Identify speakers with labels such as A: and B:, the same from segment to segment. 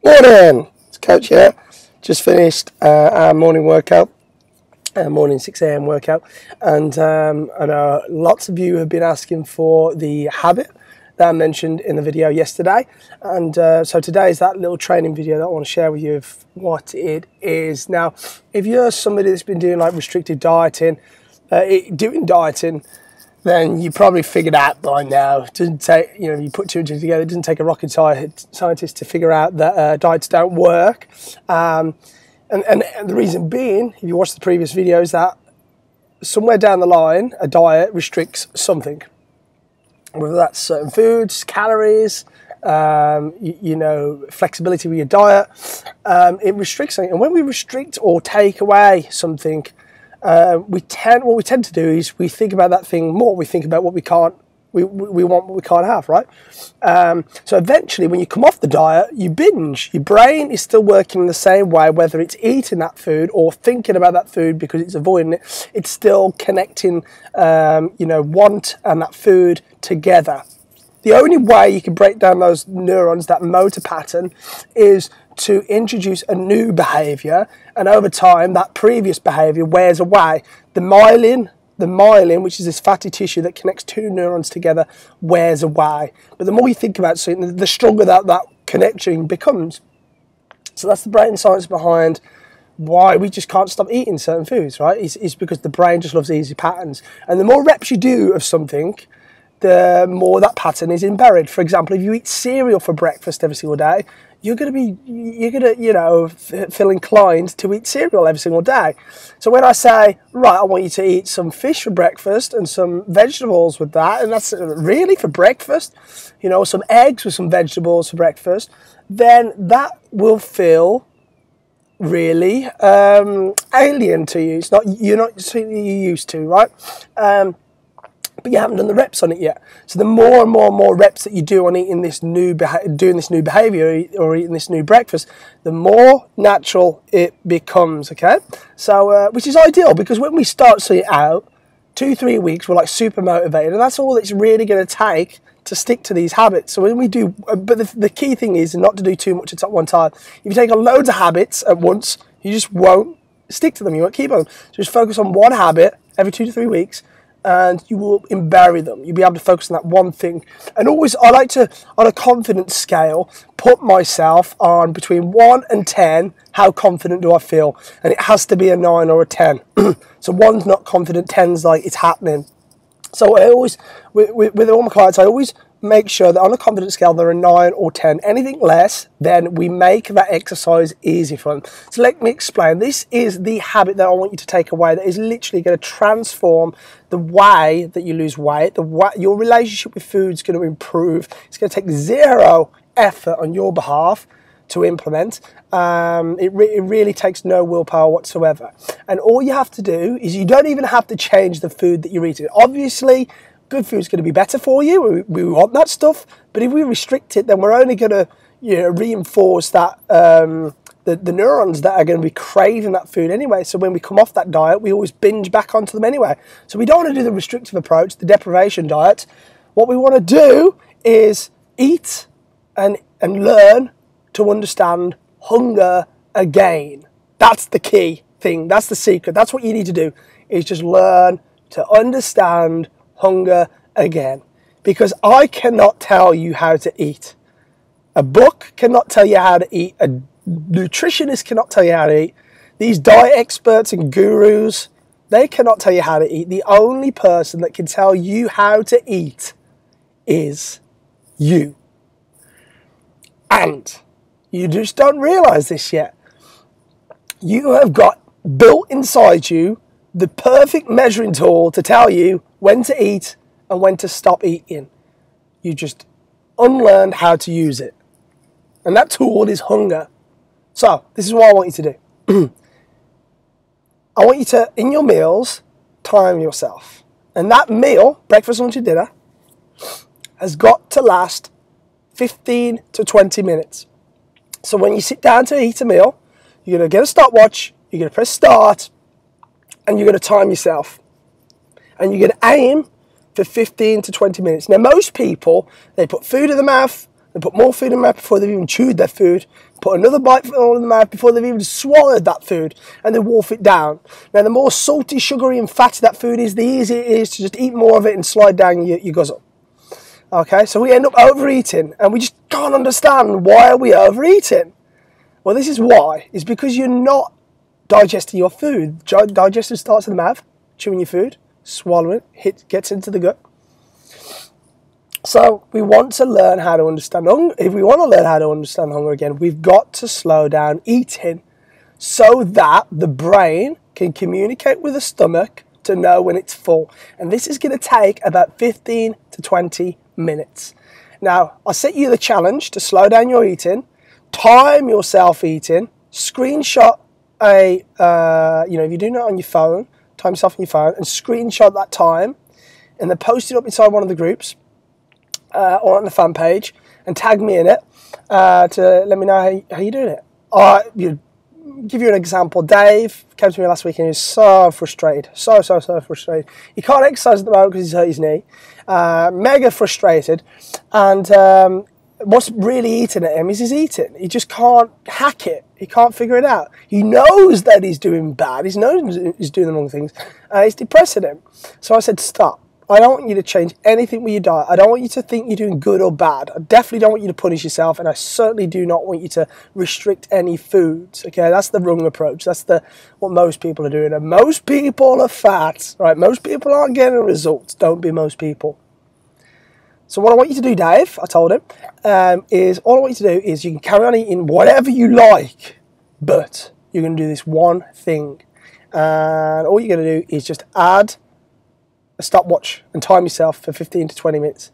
A: Morning, it's Coach here. Just finished our morning workout, our morning 6 a.m. workout, and I know lots of you have been asking for the habit that I mentioned in the video yesterday, and so today is that little training video that I want to share with you of what it is. Now, if you're somebody that's been doing like restricted dieting, then you probably figured out by now. It doesn't take, you put two and two together, it doesn't take a rocket scientist to figure out that diets don't work. And the reason being, if you watch the previous videos, that somewhere down the line, a diet restricts something. Whether that's certain foods, calories, flexibility with your diet, it restricts something. And when we restrict or take away something, what we tend to do is we think about that thing more. We think about what we can't, we want what we can't have, right? So eventually when you come off the diet, you binge. Your brain is still working in the same way, whether it's eating that food or thinking about that food because it's avoiding it. It's still connecting, want and that food together. The only way you can break down those neurons, that motor pattern, is to introduce a new behavior, and over time that previous behavior wears away. The myelin, which is this fatty tissue that connects two neurons together, wears away. But the more you think about something, the stronger that connection becomes. So that's the brain science behind why we just can't stop eating certain foods, right? It's because the brain just loves easy patterns. And the more reps you do of something, the more that pattern is embedded. For example, if you eat cereal for breakfast every single day, you're gonna feel inclined to eat cereal every single day. So when I say, right, I want you to eat some fish for breakfast and some vegetables with that, and that's really for breakfast, some eggs with some vegetables for breakfast, then that will feel really alien to you. You're not something you're used to, right? But you haven't done the reps on it yet. So the more and more reps that you do on eating this new behavior or eating this new breakfast, the more natural it becomes. Okay, so which is ideal, because when we start seeing it out, 2-3 weeks, we're like super motivated, and that's all it's really going to take to stick to these habits. So when we do, but the key thing is not to do too much at one time. If you take on loads of habits at once, you just won't stick to them. You won't keep on. So just focus on one habit every 2 to 3 weeks, and you will bury them. You'll be able to focus on that one thing. And always, I like to, on a confidence scale, put myself on between 1 and 10, how confident do I feel? And it has to be a 9 or a 10. So 1's not confident, 10's like, it's happening. So I always, with all my clients, I always make sure that on a confidence scale, they're a 9 or 10. Anything less, then we make that exercise easy for them. So let me explain. This is the habit that I want you to take away that is literally going to transform the way that you lose weight. Your relationship with food is going to improve. It's going to take zero effort on your behalf to implement. It really takes no willpower whatsoever. And all you have to do is, you don't even have to change the food that you're eating. Obviously, good food is going to be better for you. We want that stuff. But if we restrict it, then we're only going to reinforce that the neurons that are going to be craving that food anyway. So when we come off that diet, we always binge back onto them anyway. So we don't want to do the restrictive approach, the deprivation diet. What we want to do is eat and learn to understand hunger again. That's the key thing. That's the secret. That's what you need to do, is just learn to understand hunger again. Because I cannot tell you how to eat. A book cannot tell you how to eat. A nutritionist cannot tell you how to eat. These diet experts and gurus, they cannot tell you how to eat. The only person that can tell you how to eat is you. And you just don't realize this yet. You have got built inside you the perfect measuring tool to tell you when to eat and when to stop eating. You just unlearned how to use it. And that tool is hunger. So, this is what I want you to do. I want you to, in your meals, time yourself. And that meal, breakfast, lunch and dinner, has got to last 15 to 20 minutes. So when you sit down to eat a meal, you're going to get a stopwatch, you're going to press start, and you're going to time yourself. And you're going to aim for 15 to 20 minutes. Now, most people, they put food in the mouth, They put more food in their mouth before they've even chewed their food, put another bite in their mouth before they've even swallowed that food, and they wolf it down. Now, the more salty, sugary, and fatty that food is, the easier it is to just eat more of it and slide down your guzzle. Okay, so we end up overeating, and we just can't understand why are we overeating. Well, this is why. It's because you're not digesting your food. Digestion starts in the mouth, chewing your food, swallowing it, gets into the gut. So we want to learn how to understand hunger. If we want to learn how to understand hunger again, we've got to slow down eating so that the brain can communicate with the stomach to know when it's full. And this is going to take about 15 to 20 minutes. Now, I set you the challenge to slow down your eating, time yourself eating, screenshot if you're doing it on your phone, time yourself on your phone and screenshot that time and then post it up inside one of the groups or on the fan page and tag me in it to let me know how you're doing it. Give you an example. Dave came to me last week and he was so frustrated. So frustrated. He can't exercise at the moment because he's hurt his knee. Mega frustrated. And what's really eating at him is his eating. He just can't hack it. He can't figure it out. He knows that he's doing bad. He knows he's doing the wrong things. It's depressing him. So I said, stop. I don't want you to change anything with your diet. I don't want you to think you're doing good or bad. I definitely don't want you to punish yourself, and I certainly do not want you to restrict any foods. Okay, that's the wrong approach. That's what most people are doing. And most people are fat, right? Most people aren't getting results. Don't be most people. So what I want you to do, Dave, I told him, is all I want you to do is you can carry on eating whatever you like, but you're going to do this one thing. And all you're going to do is just add a stopwatch and time yourself for 15 to 20 minutes.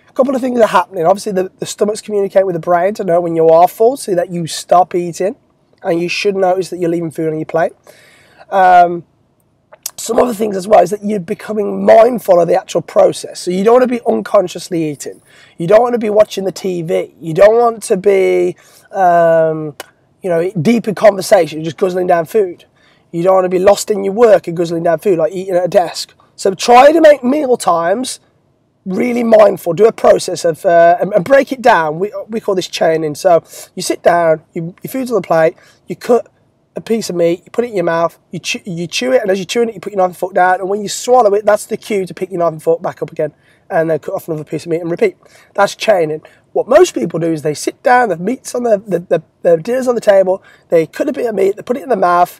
A: A couple of things are happening. Obviously, the stomachs communicate with the brain to know when you are full so that you stop eating, and you should notice that you're leaving food on your plate. Some other things as well is that you're becoming mindful of the actual process. So you don't want to be unconsciously eating. You don't want to be watching the TV. You don't want to be, deep in conversation, just guzzling down food. You don't want to be lost in your work and guzzling down food, like eating at a desk. So try to make meal times really mindful. Do a process of and break it down. We call this chaining. So you sit down, your food's on the plate, you cut a piece of meat, you put it in your mouth, you chew it, and as you're chewing it, you put your knife and fork down, and when you swallow it, that's the cue to pick your knife and fork back up again, and then cut off another piece of meat and repeat. That's chaining. What most people do is they sit down, the meat's on the dinner's on the table, they cut a bit of meat, they put it in the mouth,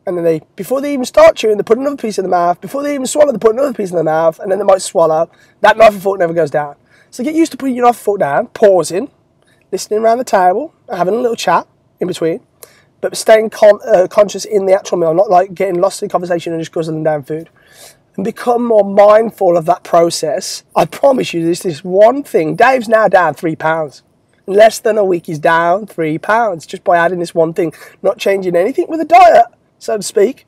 A: and then before they even start chewing, they put another piece in the mouth. Before they even swallow, they put another piece in the mouth, and then they might swallow. That knife and fork never goes down. So get used to putting your knife and fork down, pausing, listening around the table, having a little chat in between, but staying conscious in the actual meal, not like getting lost in conversation and just guzzling down food. And become more mindful of that process. I promise you, this one thing. Dave's now down 3 pounds. In less than a week, he's down 3 pounds just by adding this one thing, not changing anything with the diet, so to speak,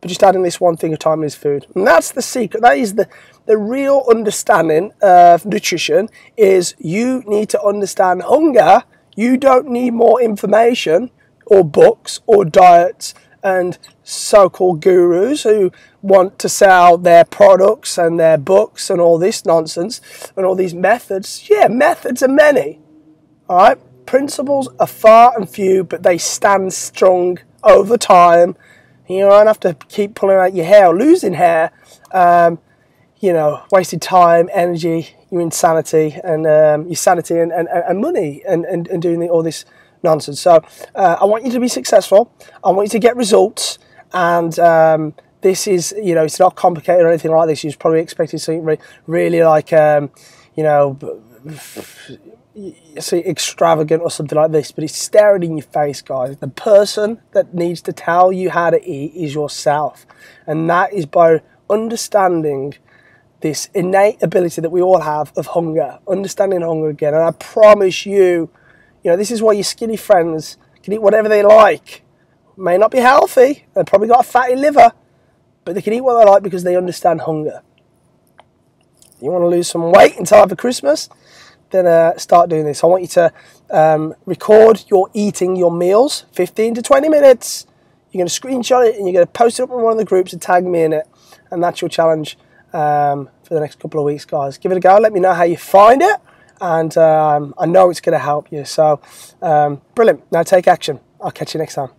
A: but just adding this one thing of time in his food. And that's the secret. That is the real understanding of nutrition, is you need to understand hunger. You don't need more information or books or diets and so-called gurus who want to sell their products and their books and all this nonsense and all these methods. Yeah, methods are many, all right? Principles are far and few, but they stand strong over time. You don't have to keep pulling out your hair or losing hair, wasting time, energy, your insanity, and your sanity and money and doing all this nonsense. So I want you to be successful. I want you to get results, and this is, it's not complicated or anything like this. You're probably expecting something really like, extravagant or something like this, but it's staring in your face, guys. The person that needs to tell you how to eat is yourself, and that is by understanding this innate ability that we all have of hunger, understanding hunger again. And I promise you, this is why your skinny friends can eat whatever they like. May not be healthy, they've probably got a fatty liver, but they can eat what they like because they understand hunger. You want to lose some weight in time for Christmas? Then start doing this. I want you to record your eating your meals, 15 to 20 minutes. You're going to screenshot it and you're going to post it up in one of the groups and tag me in it. And that's your challenge for the next couple of weeks, guys. Give it a go. Let me know how you find it. and I know it's going to help you. So brilliant. Now take action. I'll catch you next time.